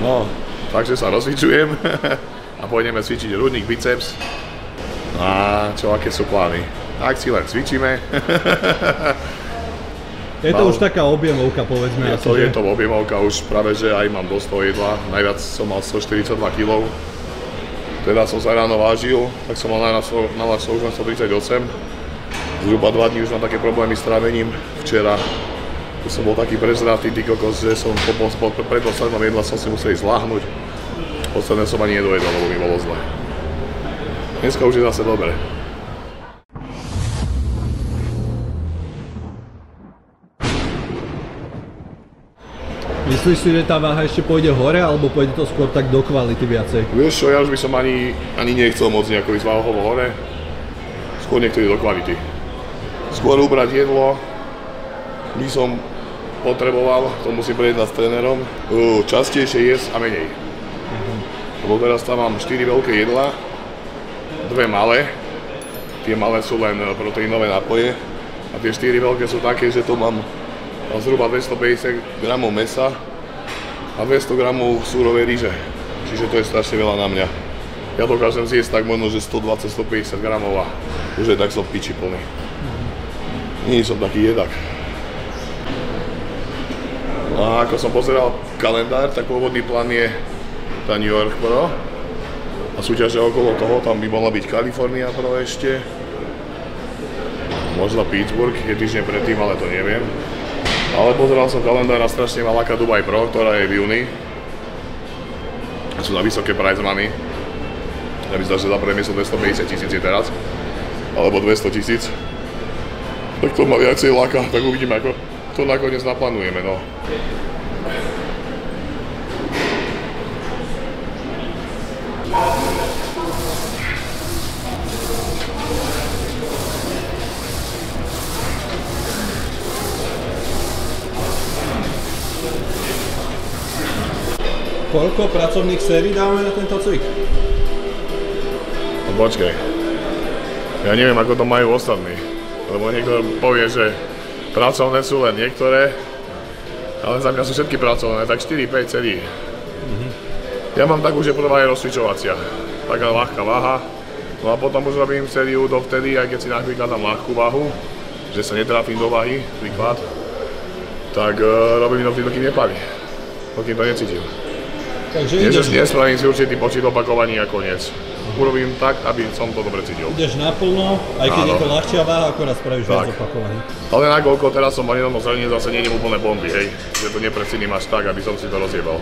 No, takže sa rozcvičujem a pôjdeme cvičiť hrudník, biceps. A čo, aké sú plány? Tak si len cvičíme. Je to už taká objemovka, povedzme. Je to objemovka, už práve, že aj mám dosť toho jedla. Najviac som mal 142 kg. Teda som sa ráno vážil, tak som mal na už len 138. Zhruba 2 dní už mám také problémy s trávením. Včera som bol taký prezratý, ty kokos, že som po predposlednom jedla som si musel ísť láhnuť. Posledné som ani nedojedol, lebo mi bolo zle. Dneska už je zase dobre. Myslíš si, že tá váha ešte pôjde hore, alebo pôjde to skôr tak do kvality viacej? Vieš čo, ja už by som ani nechcel moc nejako ísť váhovo hore. Skôr niekto ide do kvality. Skôr ubrať jedlo by som potreboval, to musím prejednať s trénerom, častejšie jesť a menej. Lebo teraz tam mám 4 veľké jedlá, 2 malé. Tie malé sú len proteínové nápoje a tie 4 veľké sú také, že tu mám zhruba 250 g mäsa a 200 g súrovej ryže. Čiže to je strašne veľa na mňa. Ja dokážem zjesť tak možno, že 120-150 g a už je tak som v piči plný. Nie som taký jedak. A ako som pozeral kalendár, tak pôvodný plán je tá New York Pro a súťaže okolo toho, tam by mohla byť Kalifornia Pro ešte. Možno Pittsburgh, je týždeň predtým, ale to neviem. Ale pozeral som kalendár a strašne ma láka Dubai Pro, ktorá je v júni. Sú na vysoké prize money. Ja by zdá, že za premiesol 250 000 je teraz. Alebo 200 000. Tak to ma viacej láka, tak uvidíme, ako to nakoniec naplánujeme, no. Koľko pracovných sérií dáme na tento cvik? No počkaj. Ja neviem, ako to majú ostatní. Lebo niekto povie, že pracovné sú len niektoré, ale za mňa sú všetky pracovné, tak 4-5 sérií. Ja mám takú, že prvá je rozcvičovacia. Taká ľahká váha. No a potom už robím sériu dovtedy, aj keď si napríklad dám ľahkú váhu, že sa netrafím do váhy, príklad, tak robím dovtedy, dokým nepali. Dokým to necítim. Takže nespravím si určitý počet opakovaní a koniec. Urobím tak, aby som to dobre cítil. Ideš naplno, aj keď je to ľahšia váha, akorát spravíš viac opakovaní. Ale nakoľko teraz som ani zranie zase nejdem úplne bomby, hej. Že to nepreciním až tak, aby som si to rozjebal.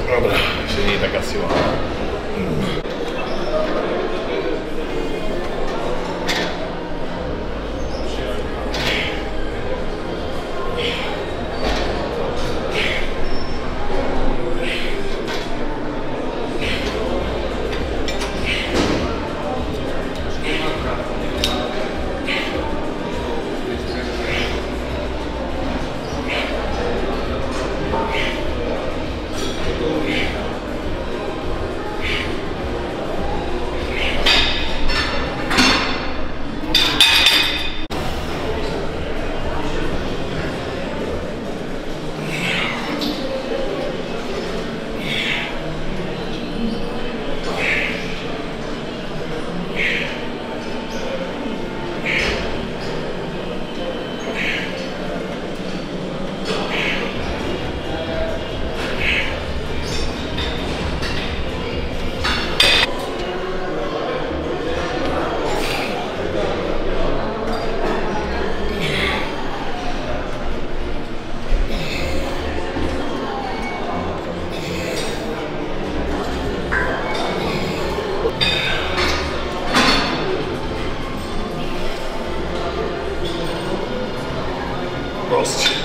Dobre, ešte nie je taká sila. Dosť.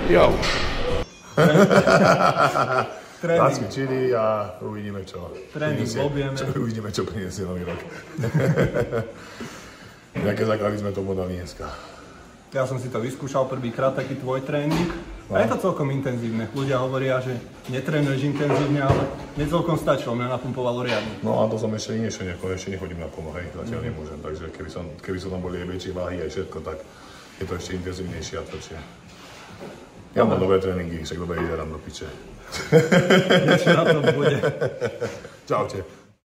Jo. Nacvičili a uvidíme čo. Tréning obieme. Uvidíme, čo priniesie nový rok. Nejaké základy sme tomu dali dneska. Ja som si to vyskúšal prvýkrát, taký tvoj tréning. A je to celkom intenzívne. Ľudia hovoria, že netrénuješ intenzívne, ale mne celkom stačilo, mňa napumpovalo riadne. No a to som ešte nechodím na pomoc, hej, zatiaľ nemôžem. Takže keby som tam boli aj väčšie váhy aj všetko, tak je to ešte intenzívnejšie a tvrdšie. Ja mám dobré tréningy, však dobre vyzerám do piče. Niečo na tom bude. Čaute.